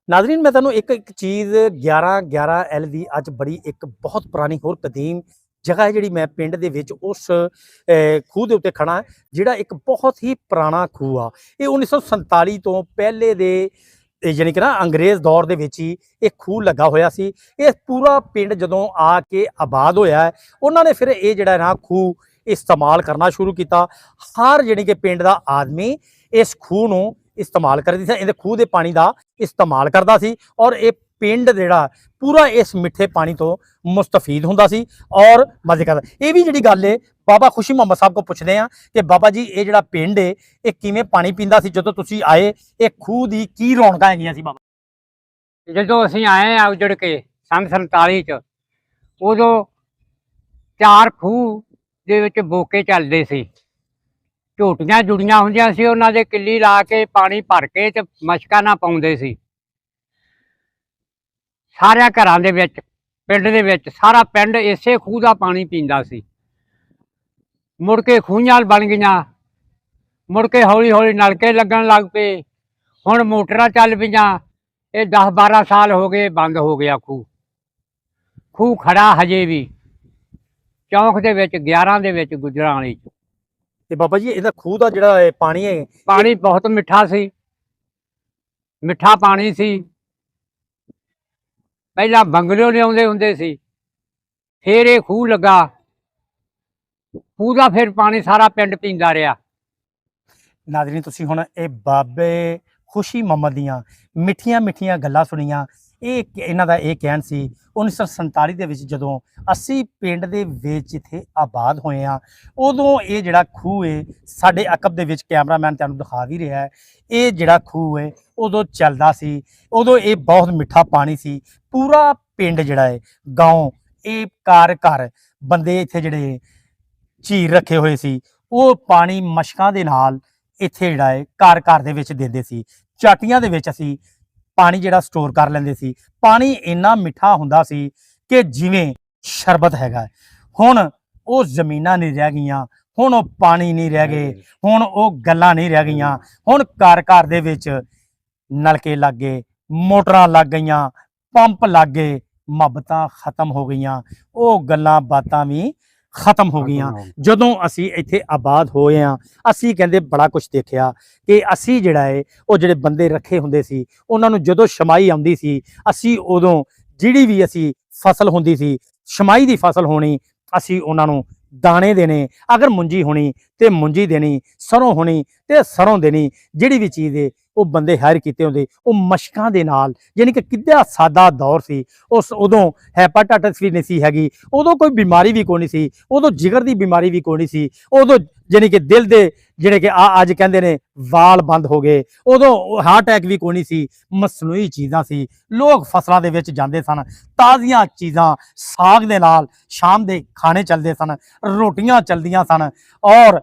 नाज़रीन मैं तुहानू एक चीज़ 11 एल दी अज बड़ी एक बहुत पुरानी होर कदीम जगह है जिहड़ी मैं पिंड दे विच उस खूह दे उत्ते खड़ा है जिहड़ा एक बहुत ही पुराना खूह आ। ये 1947 तो पहले दे यानी कि ना अंग्रेज़ दौर दे विच ही ये खूह लगा होया सी। ये पूरा पिंड जदों आके आबाद होया है उन्होंने फिर ये जिहड़ा ना खूह इस्तेमाल करना शुरू किया। हर यानी कि पिंड दा आदमी इस खूह नूं इस्तेमाल करदी सी, इहदे खूह दे पानी दा इस्तेमाल करदा सी और ये पिंड जिहड़ा पूरा इस मिठे पानी तो मुस्तफीद हुंदा सी और मजे करदा। ये भी जिहड़ी गल है बाबा खुशी मुहम्मद साहब को पुछदे आ कि बाबा जी ये जिहड़ा पिंड है ये किवें पानी पींदा सी जदों तुसीं आए, ये खूह दी की रौनकां हैगियां सी बाबा? ਜਦੋਂ ਅਸੀਂ ਆਏ ਆ ਉਜੜ ਕੇ ਸੰਨ 47 ਚ ਉਦੋਂ ਚਾਰ ਖੂਹ ਦੇ ਵਿੱਚ ਬੋਕੇ ਚੱਲਦੇ ਸੀ। ਝੋਟੀਆਂ ਜੁੜੀਆਂ ਹੁੰਦੀਆਂ ਸੀ, ਉਹਨਾਂ ਦੇ ਕਿੱਲੀ ਲਾ ਕੇ ਪਾਣੀ ਭਰ ਕੇ ਤੇ ਮਸ਼ਕਾਂ ਨਾਲ ਪਾਉਂਦੇ ਸੀ। ਸਾਰਿਆਂ ਘਰਾਂ ਦੇ ਵਿੱਚ ਪਿੰਡ ਦੇ ਵਿੱਚ ਸਾਰਾ ਪਿੰਡ ਇਸੇ ਖੂਹ ਦਾ ਪਾਣੀ ਪੀਂਦਾ ਸੀ। ਮੁੜ ਕੇ ਖੂਹਾਂ ਬਣ ਗਈਆਂ, ਮੁੜ ਕੇ ਹੌਲੀ ਹੌਲੀ ਨਲਕੇ ਲੱਗਣ ਲੱਗ ਪਏ। ਹੁਣ ਮੋਟਰਾਂ ਚੱਲ ਪਈਆਂ। ਇਹ 10-12 ਸਾਲ ਹੋ ਗਏ ਬੰਦ ਹੋ ਗਿਆ ਖੂਹ। ਖੂਹ ਖੜਾ ਹਜੇ ਵੀ ਚੌਂਕ ਦੇ ਵਿੱਚ 11 ਦੇ ਵਿੱਚ ਗੁਜਰਾਂ ਵਾਲੀ ਚ। ਤੇ ਬਾਬਾ ਜੀ ਇਹਦਾ ਖੂਹ ਦਾ ਜਿਹੜਾ ਪਾਣੀ ਹੈ ਪਾਣੀ ਬਹੁਤ ਮਿੱਠਾ ਸੀ, ਮਿੱਠਾ ਪਾਣੀ ਸੀ। ਪਹਿਲਾਂ ਬੰਗਲਿਓ ਲਿਆਉਂਦੇ ਹੁੰਦੇ ਸੀ, ਫਿਰ ਇਹ ਖੂਹ ਲੱਗਾ। ਖੂਹ ਦਾ ਫਿਰ ਪਾਣੀ ਸਾਰਾ ਪਿੰਡ ਪੀਂਦਾ ਰਿਹਾ। नाज़रीन तुसीं हुण ये बाबे खुशी मुहम्मद दियां मिठियां मिठियां गल्लां सुनियां। ये इन्हां दा ये कहण सी 1947 दे विच जदों असीं पिंड दे विच इत्थे आबाद होए आ उदों ये जिहड़ा खूह है साडे अकब दे विच कैमरामैन तुहानूं दिखा भी रिहा है। ये जिहड़ा खूह है उदों चलदा सी, उदों ये बहुत मिठा पानी सी। पूरा पिंड जिहड़ा है गाँव ये घर घर बंदे इत्थे जिहड़े झीर रखे होए सी वो पानी मशकां दे नाल ਇੱਥੇ ਜਿਹੜਾ ਹੈ ਘਰ ਘਰ ਦੇ ਵਿੱਚ ਦਿੰਦੇ ਸੀ। ਚਾਟੀਆਂ ਦੇ ਵਿੱਚ ਅਸੀਂ ਪਾਣੀ ਜਿਹੜਾ ਸਟੋਰ ਕਰ ਲੈਂਦੇ ਸੀ। ਪਾਣੀ ਇੰਨਾ ਮਿੱਠਾ ਹੁੰਦਾ ਸੀ ਕਿ ਜਿਵੇਂ ਸ਼ਰਬਤ ਹੈਗਾ। ਹੁਣ ਉਹ ਜ਼ਮੀਨਾਂ ਨਹੀਂ ਰਹਿ ਗਈਆਂ, ਹੁਣ ਉਹ ਪਾਣੀ ਨਹੀਂ ਰਹਿ ਗਏ, ਹੁਣ ਉਹ ਗੱਲਾਂ ਨਹੀਂ ਰਹਿ ਗਈਆਂ। ਹੁਣ ਘਰ ਘਰ ਦੇ ਵਿੱਚ ਨਲਕੇ ਲੱਗ ਗਏ, ਮੋਟਰਾਂ ਲੱਗ ਗਈਆਂ, ਪੰਪ ਲੱਗ ਗਏ, ਮੁਹੱਬਤਾਂ ਖਤਮ ਹੋ ਗਈਆਂ, ਉਹ ਗੱਲਾਂ ਬਾਤਾਂ ਵੀ ਖਤਮ ਹੋ ਗਈਆਂ। ਜਦੋਂ ਅਸੀਂ ਇੱਥੇ ਆਬਾਦ ਹੋਏ ਆ ਅਸੀਂ ਕਹਿੰਦੇ ਬੜਾ ਕੁਝ ਦੇਖਿਆ ਕਿ ਅਸੀਂ ਜਿਹੜਾ ਹੈ ਉਹ ਜਿਹੜੇ ਬੰਦੇ ਰੱਖੇ ਹੁੰਦੇ ਸੀ ਉਹਨਾਂ ਨੂੰ ਜਦੋਂ ਸ਼ਮਾਈ ਆਉਂਦੀ ਸੀ ਅਸੀਂ ਉਦੋਂ ਜਿਹੜੀ ਵੀ ਅਸੀਂ ਫਸਲ ਹੁੰਦੀ ਸੀ ਸ਼ਮਾਈ ਦੀ ਫਸਲ ਹੋਣੀ ਅਸੀਂ ਉਹਨਾਂ ਨੂੰ ਦਾਣੇ ਦੇਣੇ। ਅਗਰ ਮੁੰਜੀ ਹੋਣੀ ਤੇ ਮੁੰਜੀ ਦੇਣੀ, ਸਰੋਂ ਹੋਣੀ ਤੇ ਸਰੋਂ ਦੇਣੀ। ਜਿਹੜੀ ਵੀ ਚੀਜ਼ ਹੈ ਉਹ ਬੰਦੇ ਹਾਇਰ ਕੀਤੇ ਹੁੰਦੇ ਉਹ ਮਸ਼ਕਾਂ ਦੇ ਨਾਲ। ਯਾਨੀ ਕਿ ਕਿੱਦਾਂ ਸਾਦਾ ਦੌਰ ਸੀ। ਉਸ ਉਦੋਂ ਹੈਪਾਟਾਈਟਸ ਵੀ ਨਹੀਂ ਸੀ ਹੈਗੀ, ਉਦੋਂ ਕੋਈ ਬਿਮਾਰੀ ਵੀ ਕੋਈ ਨਹੀਂ ਸੀ, ਉਦੋਂ ਜਿਗਰ ਦੀ ਬਿਮਾਰੀ ਵੀ ਕੋਈ ਨਹੀਂ ਸੀ, ਉਦੋਂ ਯਾਨੀ ਕਿ ਦਿਲ ਦੇ ਜਿਹੜੇ ਕਿ ਅੱਜ ਕਹਿੰਦੇ ਨੇ ਵਾਲ ਬੰਦ ਹੋ ਗਏ, ਉਦੋਂ ਹਾਰਟ ਅਟੈਕ ਵੀ ਕੋਈ ਨਹੀਂ ਸੀ। ਮਸਨੂਈ ਚੀਜ਼ਾਂ ਸੀ। ਲੋਕ ਫਸਲਾਂ ਦੇ ਵਿੱਚ ਜਾਂਦੇ ਸਨ, ਤਾਜ਼ੀਆਂ ਚੀਜ਼ਾਂ ਸਾਗ ਦੇ ਨਾਲ ਸ਼ਾਮ ਦੇ ਖਾਣੇ ਚੱਲਦੇ ਸਨ, ਰੋਟੀਆਂ ਚੱਲਦੀਆਂ ਸਨ ਔਰ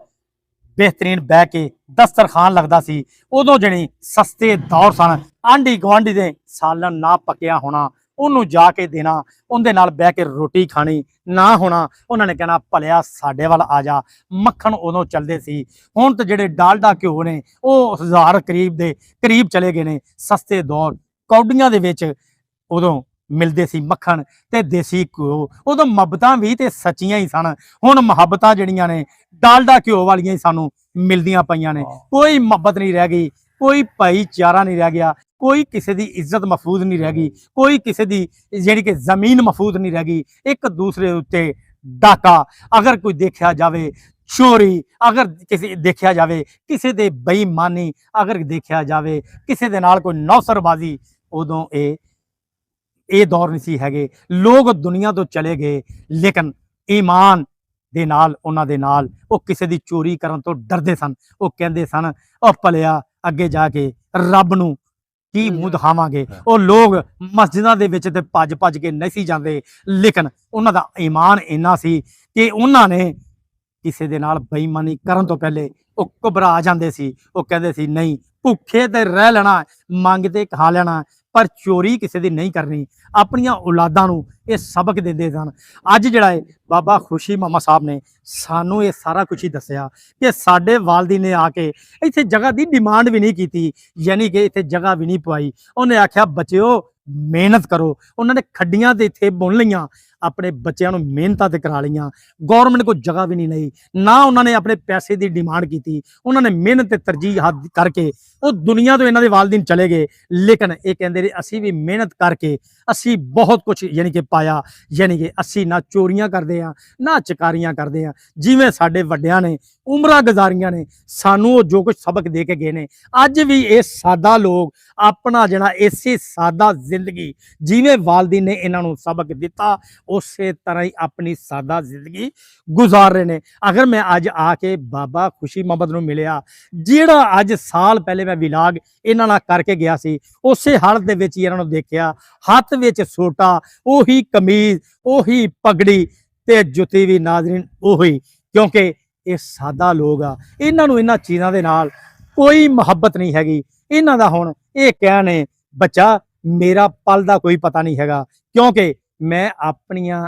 बेहतरीन बह के दस्तरखान लगता सी। उदों जणी सस्ते दौर सन। आंढी गुआढ़ी दे सालन ना पकिया होना उन्होंने जाके देना, उनके नाल बह के रोटी खानी ना होना, उन्होंने कहना भलिया साडे वाल आ जा। मक्खन उदों चलते सी। हुण तो जिहड़े डालडा घ्यो ने वो 1000 करीब चले गए ने। सस्ते दौर कौडियां दे विच उदों मिलते सी मक्खन ते देसी घ्यो। उदों मुहब्बतां भी ते सच्चियां ही सन। हुण मुहब्बतां जिहड़ियां ने डालडा घ्यो वालियां ही सानू मिलदियां पईयां ने। कोई मुहब्बत नहीं रह गई, कोई भाईचारा नहीं रह गया, कोई किसी की इज्जत महफूज नहीं रह गई, कोई किसी की जिहड़ी कि जमीन महफूज नहीं रह गई। एक दूसरे उत्ते डाका अगर कोई देखा जाए, चोरी अगर किसी देखा जाए, किसी दे बेईमानी अगर देखा जाए, किसी दे नाल कोई नौसरबाजी, उदों ये दौर नहीं सी हैगे। लोग दुनिया तो चले गए लेकिन ईमान दे नाल उन्हां दे नाल वो किसी दी चोरी करन तो डरदे सन। वो कहंदे सन ओ भलिया अगे जाके रब नूं की मूंह दिखावांगे। वो लोग मस्जिदां दे विच ते भज भज के नहीं सी जांदे लेकिन उन्हां दा ईमान इन्ना सी कि उन्हां ने किसी दे नाल बेईमानी करन तो पहले वो घबरा जांदे सी। वो कहंदे सी नहीं भुखे ते रह लेना, मंगते खा लेना, ਪਰ ਚੋਰੀ ਕਿਸੇ ਦੀ ਨਹੀਂ ਕਰਨੀ। ਆਪਣੀਆਂ ਔਲਾਦਾਂ ਨੂੰ ਇਹ ਸਬਕ ਦਿੰਦੇ ਸਨ। ਅੱਜ ਜਿਹੜਾ ਹੈ ਬਾਬਾ ਖੁਸ਼ੀ ਮਾਮਾ ਸਾਹਿਬ ਨੇ ਸਾਨੂੰ ਇਹ ਸਾਰਾ ਕੁਝ ਹੀ ਦੱਸਿਆ ਕਿ ਸਾਡੇ ਵਾਲਦੀ ਨੇ ਆ ਕੇ ਇੱਥੇ ਜਗ੍ਹਾ ਦੀ ਡਿਮਾਂਡ ਵੀ ਨਹੀਂ ਕੀਤੀ, ਯਾਨੀ ਕਿ ਇੱਥੇ ਜਗ੍ਹਾ ਵੀ ਨਹੀਂ ਪਵਾਈ। ਉਹਨੇ ਆਖਿਆ ਬੱਚਿਓ ਮਿਹਨਤ ਕਰੋ। ਉਹਨਾਂ ਨੇ ਖੱਡੀਆਂ ਤੇ ਇੱਥੇ ਬੁਣ ਲਈਆਂ, ਆਪਣੇ ਬੱਚਿਆਂ ਨੂੰ ਮਿਹਨਤਾਂ ਤੇ ਕਰਾ ਲਈਆਂ। ਗੌਰਮੈਂਟ ਕੋਈ ਜਗ੍ਹਾ ਵੀ ਨਹੀਂ ਲਈ, ਨਾ ਉਹਨਾਂ ਨੇ ਆਪਣੇ ਪੈਸੇ ਦੀ ਡਿਮਾਂਡ ਕੀਤੀ। ਉਹਨਾਂ ਨੇ ਮਿਹਨਤ ਤੇ ਤਰਜੀਹ ਹੱਦ ਕਰਕੇ ਉਹ ਦੁਨੀਆ ਤੋਂ ਇਹਨਾਂ ਦੇ ਵਾਲਦੀਨ ਚਲੇ ਗਏ। ਲੇਕਿਨ ਇਹ ਕਹਿੰਦੇ ਨੇ ਅਸੀਂ ਵੀ ਮਿਹਨਤ ਕਰਕੇ ਅਸੀਂ ਬਹੁਤ ਕੁਝ ਯਾਨੀ ਕਿ ਪਾਇਆ, ਯਾਨੀ ਕਿ ਅਸੀਂ ਨਾ ਚੋਰੀਆਂ ਕਰਦੇ ਆ ਨਾ ਚਕਾਰੀਆਂ ਕਰਦੇ ਆ। ਜਿਵੇਂ ਸਾਡੇ ਵੱਡਿਆਂ ਨੇ ਉਮਰਾਂ ਗੁਜ਼ਾਰੀਆਂ ਨੇ, ਸਾਨੂੰ ਉਹ ਜੋ ਕੁਝ ਸਬਕ ਦੇ ਕੇ ਗਏ ਨੇ, ਅੱਜ ਵੀ ਇਹ ਸਾਦਾ ਲੋਕ ਆਪਣਾ ਜਿਹੜਾ ਇਸੇ ਸਾਦਾ ਜ਼ਿੰਦਗੀ ਜਿਵੇਂ ਵਾਲਦੀਨ ਨੇ ਇਹਨਾਂ ਨੂੰ ਸਬਕ ਦਿੱਤਾ ਉਸੇ ਤਰ੍ਹਾਂ ਹੀ ਆਪਣੀ ਸਾਦਾ ਜ਼ਿੰਦਗੀ ਗੁਜ਼ਾਰ ਰਹੇ ਨੇ। ਅਗਰ ਮੈਂ ਅੱਜ ਆ ਕੇ ਬਾਬਾ ਖੁਸ਼ੀ ਮੁਹੰਮਦ ਨੂੰ ਮਿਲਿਆ, ਜਿਹੜਾ ਅੱਜ ਸਾਲ ਪਹਿਲੇ ਮੈਂ ਵਿਲਾਗ ਇਹਨਾਂ ਨਾਲ ਕਰਕੇ ਗਿਆ ਸੀ, ਉਸੇ ਹਾਲਤ ਦੇ ਵਿੱਚ ਹੀ ਇਹਨਾਂ ਨੂੰ ਦੇਖਿਆ, ਹੱਥ ਵਿੱਚ ਸੋਟਾ, ਉਹੀ ਕਮੀਜ਼, ਉਹੀ ਪਗੜੀ ਤੇ ਜੁੱਤੀ ਵੀ ਨਾਜ਼ਰੀਨ ਉਹੀ, ਕਿਉਂਕਿ ਇਹ ਸਾਦਾ ਲੋਕ ਆ। ਇਹਨਾਂ ਨੂੰ ਇਹਨਾਂ ਚੀਜ਼ਾਂ ਦੇ ਨਾਲ ਕੋਈ ਮੁਹੱਬਤ ਨਹੀਂ ਹੈਗੀ। ਇਹਨਾਂ ਦਾ ਹੁਣ ਇਹ ਕਹਿਣੇ ਬੱਚਾ ਮੇਰਾ ਪਲ ਦਾ ਕੋਈ ਪਤਾ ਨਹੀਂ ਹੈਗਾ, ਕਿਉਂਕਿ ਮੈਂ ਆਪਣੀਆਂ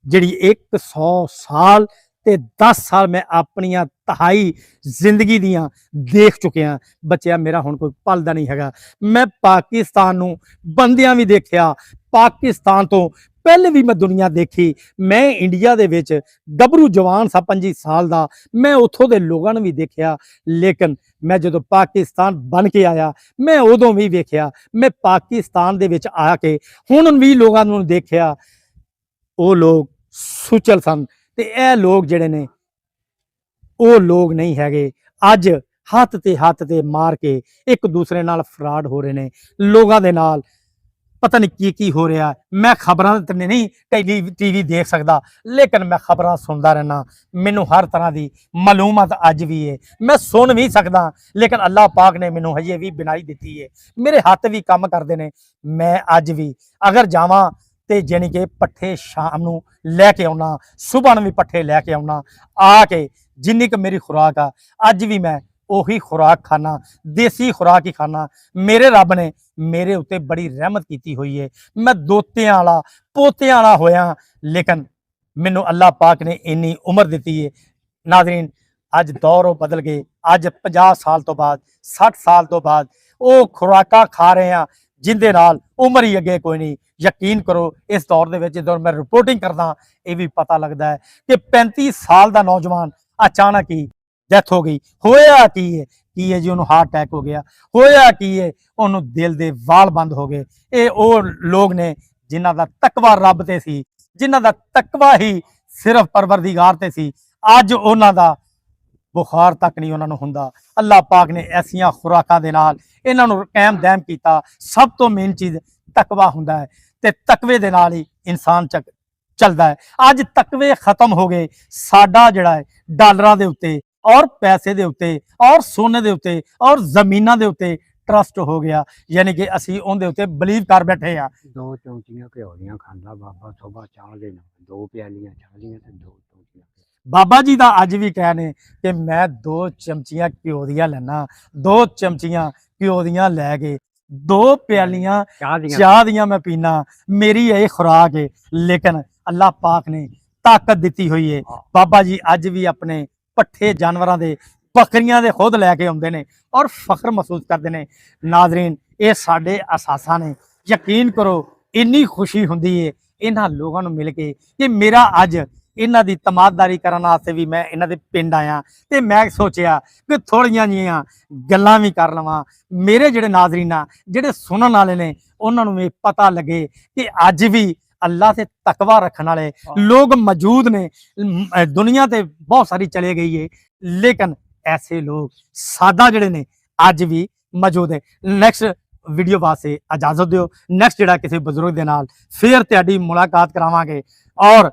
ਜਿਹੜੀ 100 ਸਾਲ ਤੇ 10 ਸਾਲ ਮੈਂ ਆਪਣੀਆਂ ਤਿਹਾਈ ਜ਼ਿੰਦਗੀ ਦੀਆਂ ਦੇਖ ਚੁੱਕਿਆ। ਬੱਚਿਆ ਮੇਰਾ ਹੁਣ ਕੋਈ ਪਲ ਦਾ ਨਹੀਂ ਹੈਗਾ। ਮੈਂ ਪਾਕਿਸਤਾਨ ਨੂੰ ਬੰਦਿਆਂ ਵੀ ਦੇਖਿਆ, ਪਾਕਿਸਤਾਨ ਤੋਂ ਪਹਿਲੇ ਵੀ ਮੈਂ ਦੁਨੀਆ ਦੇਖੀ। ਮੈਂ ਇੰਡੀਆ ਦੇ ਵਿੱਚ ਗੱਭਰੂ ਜਵਾਨ ਸਾਂ 25 ਸਾਲ ਦਾ, ਮੈਂ ਉੱਥੋਂ ਦੇ ਲੋਕਾਂ ਨੂੰ ਵੀ ਦੇਖਿਆ। ਲੇਕਿਨ ਮੈਂ ਜਦੋਂ ਪਾਕਿਸਤਾਨ ਬਣ ਕੇ ਆਇਆ ਮੈਂ ਉਦੋਂ ਵੀ ਵੇਖਿਆ। ਮੈਂ ਪਾਕਿਸਤਾਨ ਦੇ ਵਿੱਚ ਆ ਕੇ ਹੁਣ ਵੀ ਲੋਕਾਂ ਨੂੰ ਦੇਖਿਆ, ਉਹ ਲੋਕ ਸੁਚਲ ਸਨ ਤੇ ਇਹ ਲੋਕ ਜਿਹੜੇ ਨੇ ਉਹ ਲੋਕ ਨਹੀਂ ਹੈਗੇ। ਅੱਜ ਹੱਥ ਤੇ ਮਾਰ ਕੇ ਇੱਕ ਦੂਸਰੇ ਨਾਲ ਫਰਾਡ ਹੋ ਰਹੇ ਨੇ, ਲੋਕਾਂ ਦੇ ਨਾਲ ਪਤਾ ਨਹੀਂ ਕੀ ਹੋ ਰਿਹਾ। ਮੈਂ ਖਬਰਾਂ ਤੇ ਨਹੀਂ ਟੀਵੀ ਦੇਖ ਸਕਦਾ, ਲੇਕਿਨ ਮੈਂ ਖਬਰਾਂ ਸੁਣਦਾ ਰਹਿਣਾ। ਮੈਨੂੰ ਹਰ ਤਰ੍ਹਾਂ ਦੀ ਮਾਲੂਮਾਤ ਅੱਜ ਵੀ ਹੈ, ਮੈਂ ਸੁਣ ਵੀ ਸਕਦਾ, ਲੇਕਿਨ ਅੱਲਾਹ ਪਾਕ ਨੇ ਮੈਨੂੰ ਹਜੇ ਵੀ ਬਣਾਈ ਦਿੱਤੀ ਹੈ, ਮੇਰੇ ਹੱਥ ਵੀ ਕੰਮ ਕਰਦੇ ਨੇ। ਮੈਂ ਅੱਜ ਵੀ ਅਗਰ ਜਾਵਾਂ ਤੇ ਜਾਣੀ ਕਿ ਪੱਠੇ ਸ਼ਾਮ ਨੂੰ ਲੈ ਕੇ ਆਉਣਾ, ਸੁਬਹ ਨੂੰ ਵੀ ਪੱਠੇ ਲੈ ਕੇ ਆਉਣਾ, ਆ ਕੇ ਜਿੰਨੀ ਕੁ ਮੇਰੀ ਖੁਰਾਕ ਆ ਅੱਜ ਵੀ ਮੈਂ ਉਹੀ ਖੁਰਾਕ ਖਾਣਾ, ਦੇਸੀ ਖੁਰਾਕ ਹੀ ਖਾਣਾ। ਮੇਰੇ ਰੱਬ ਨੇ ਮੇਰੇ ਉੱਤੇ ਬੜੀ ਰਹਿਮਤ ਕੀਤੀ ਹੋਈ ਹੈ। ਮੈਂ ਦੋਤਿਆਂ ਵਾਲਾ ਪੋਤਿਆਂ ਵਾਲਾ ਹੋਇਆ, ਲੇਕਿਨ ਮੈਨੂੰ ਅੱਲਾਹ ਪਾਕ ਨੇ ਇੰਨੀ ਉਮਰ ਦਿੱਤੀ ਹੈ। ਨਾਜ਼ਰੀਨ ਅੱਜ ਦੌਰ ਬਦਲ ਗਏ। ਅੱਜ 50 ਸਾਲ ਤੋਂ ਬਾਅਦ 60 ਸਾਲ ਤੋਂ ਬਾਅਦ ਉਹ ਖੁਰਾਕਾਂ ਖਾ ਰਹੇ ਆ ਜਿੰਦੇ ਨਾਲ ਉਮਰ ਹੀ ਅੱਗੇ ਕੋਈ ਨਹੀਂ। ਯਕੀਨ ਕਰੋ ਇਸ ਦੌਰ ਦੇ ਵਿੱਚ ਜਦੋਂ ਮੈਂ ਰਿਪੋਰਟਿੰਗ ਕਰਦਾ ਇਹ ਵੀ ਪਤਾ ਲੱਗਦਾ ਹੈ ਕਿ 35 ਸਾਲ ਦਾ ਨੌਜਵਾਨ ਅਚਾਨਕ ਹੀ ਡੈਥ ਹੋ ਗਈ। ਹੋਇਆ ਕੀ ਹੈ ਜੀ, ਉਹਨੂੰ ਹਾਰਟ ਅਟੈਕ ਹੋ ਗਿਆ। ਹੋਇਆ ਕੀ ਹੈ, ਉਹਨੂੰ ਦਿਲ ਦੇ ਵਾਲ ਬੰਦ ਹੋ ਗਏ। ਇਹ ਉਹ ਲੋਕ ਨੇ ਜਿਨ੍ਹਾਂ ਦਾ ਤਕਵਾ ਰੱਬ ਤੇ ਸੀ, ਜਿਨ੍ਹਾਂ ਦਾ ਤਕਵਾ ਹੀ ਸਿਰਫ ਪਰਵਰਦੀਗਾਰ ਤੇ ਸੀ। ਅੱਜ ਉਹਨਾਂ ਦਾ ਬੁਖਾਰ ਤੱਕ ਨਹੀਂ ਉਹਨਾਂ ਨੂੰ ਹੁੰਦਾ। ਅੱਲਾਹ ਪਾਕ ਨੇ ਐਸੀਆਂ ਖੁਰਾਕਾਂ ਦੇ ਨਾਲ ਇਹਨਾਂ ਨੂੰ ਕਾਇਮ ਦੈਮ ਕੀਤਾ। ਸਭ ਤੋਂ ਮੇਨ ਚੀਜ਼ ਤਕਵਾ ਹੁੰਦਾ ਹੈ ਤੇ ਤਕਵੇ ਦੇ ਨਾਲ ਹੀ ਇਨਸਾਨ ਚੱਲਦਾ ਹੈ। ਅੱਜ ਤਕਵੇ ਖਤਮ ਹੋ ਗਏ। ਸਾਡਾ ਜਿਹੜਾ ਹੈ ਡਾਲਰਾਂ ਦੇ ਉੱਤੇ ਔਰ ਪੈਸੇ ਦੇ ਉੱਤੇ ਔਰ ਸੋਨੇ ਦੇ ਉੱਤੇ ਔਰ ਜ਼ਮੀਨਾਂ ਦੇ ਉੱਤੇ ਟਰਸਟ ਹੋ ਗਿਆ, ਯਾਨੀ ਕਿ ਅਸੀਂ ਉਹਦੇ ਉੱਤੇ ਬਲੀਵ ਕਰ ਬੈਠੇ ਆ। 2 ਚਮਚੀਆਂ ਘਿਓ ਦੀਆਂ ਖਾਂਦਾ ਬਾਬਾ ਸੁਬਹ ਚਾਹ ਦੇ ਨਾਲ, 2 ਪਿਆਲੀਆਂ ਚਾਹ ਦੀਆਂ ਤੇ 2 ਚਮਚੀਆਂ। ਬਾਬਾ ਜੀ ਦਾ ਅੱਜ ਵੀ ਕਹਿਣੇ ਕਿ ਮੈਂ 2 ਚਮਚੀਆਂ ਘਿਓ ਦੀਆਂ ਲੈਣਾ, 2 ਚਮਚੀਆਂ ਘਿਓ ਦੀਆਂ ਲੈ ਕੇ 2 ਪਿਆਲੀਆਂ ਚਾਹ ਦੀਆਂ ਮੈਂ ਪੀਣਾ, ਮੇਰੀ ਇਹ ਖੁਰਾਕ ਹੈ। ਲੇਕਿਨ ਅੱਲਾਹ ਪਾਕ ਨੇ ਤਾਕਤ ਦਿੱਤੀ ਹੋਈ ਹੈ। ਬਾਬਾ ਜੀ ਅੱਜ ਵੀ ਆਪਣੇ ਪੱਠੇ ਜਾਨਵਰਾਂ ਦੇ ਬੱਕਰੀਆਂ ਦੇ ਖੁਦ ਲੈ ਕੇ ਆਉਂਦੇ ਨੇ ਔਰ ਫਖਰ ਮਹਿਸੂਸ ਕਰਦੇ ਨੇ। ਨਾਜ਼ਰੀਨ ਇਹ ਸਾਡੇ ਅਹਿਸਾਸਾਂ ਨੇ। ਯਕੀਨ ਕਰੋ ਇੰਨੀ ਖੁਸ਼ੀ ਹੁੰਦੀ ਹੈ ਇਹਨਾਂ ਲੋਕਾਂ ਨੂੰ ਮਿਲ ਕੇ ਕਿ ਮੇਰਾ ਅੱਜ ਇਹਨਾਂ ਦੀ ਤਮਾਦਦਾਰੀ ਕਰਨ ਵਾਸਤੇ ਵੀ ਮੈਂ ਇਹਨਾਂ ਦੇ ਪਿੰਡ ਆਇਆ ਤੇ ਮੈਂ ਸੋਚਿਆ ਕਿ ਥੋੜੀਆਂ ਜਿਹੀਆਂ ਗੱਲਾਂ ਵੀ ਕਰ ਲਵਾਂ। ਮੇਰੇ ਜਿਹੜੇ ਨਾਜ਼ਰੀਨ ਆ, ਜਿਹੜੇ ਸੁਣਨ ਵਾਲੇ ਨੇ, ਉਹਨਾਂ ਨੂੰ ਇਹ ਪਤਾ ਲੱਗੇ ਕਿ ਅੱਜ ਵੀ ਅੱਲਾਹ ਤੇ ਤਕਵਾ ਰੱਖਣ ਵਾਲੇ ਲੋਕ ਮੌਜੂਦ ਨੇ। ਦੁਨੀਆ ਤੇ ਬਹੁਤ ਸਾਰੀ ਚਲੇ ਗਈ ਹੈ, ਲੇਕਿਨ ਐਸੇ ਲੋਕ ਸਾਦਾ ਜਿਹੜੇ ਨੇ ਅੱਜ ਵੀ ਮੌਜੂਦ ਹੈ। ਨੈਕਸਟ ਵੀਡੀਓ ਵਾਸਤੇ ਇਜਾਜ਼ਤ ਦਿਓ। ਨੈਕਸਟ ਜਿਹੜਾ ਕਿਸੇ ਬਜ਼ੁਰਗ ਦੇ ਨਾਲ ਫੇਰ ਤੁਹਾਡੀ ਮੁਲਾਕਾਤ ਕਰਾਵਾਂਗੇ। ਔਰ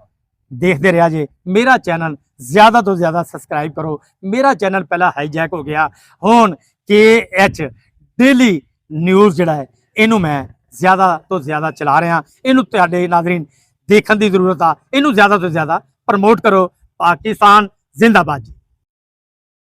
ਦੇਖਦੇ ਰਿਹਾ ਜੇ ਮੇਰਾ ਚੈਨਲ, ਜ਼ਿਆਦਾ ਤੋਂ ਜ਼ਿਆਦਾ ਸਬਸਕ੍ਰਾਈਬ ਕਰੋ। ਮੇਰਾ ਚੈਨਲ ਪਹਿਲਾਂ ਹਾਈਜੈਕ ਹੋ ਗਿਆ, ਹੁਣ KH ਡੇਲੀ ਨਿਊਜ਼ ਜਿਹੜਾ ਹੈ ਇਹਨੂੰ ਮੈਂ ਜ਼ਿਆਦਾ ਤੋਂ ਜ਼ਿਆਦਾ ਚਲਾ ਰਿਹਾ। ਇਹਨੂੰ ਤੁਹਾਡੇ ਨਾਜ਼ਰੀਨ ਦੇਖਣ ਦੀ ਜ਼ਰੂਰਤ ਆ, ਇਹਨੂੰ ਜ਼ਿਆਦਾ ਤੋਂ ਜ਼ਿਆਦਾ ਪ੍ਰਮੋਟ ਕਰੋ। ਪਾਕਿਸਤਾਨ ਜ਼ਿੰਦਾਬਾਦ ਜੀ।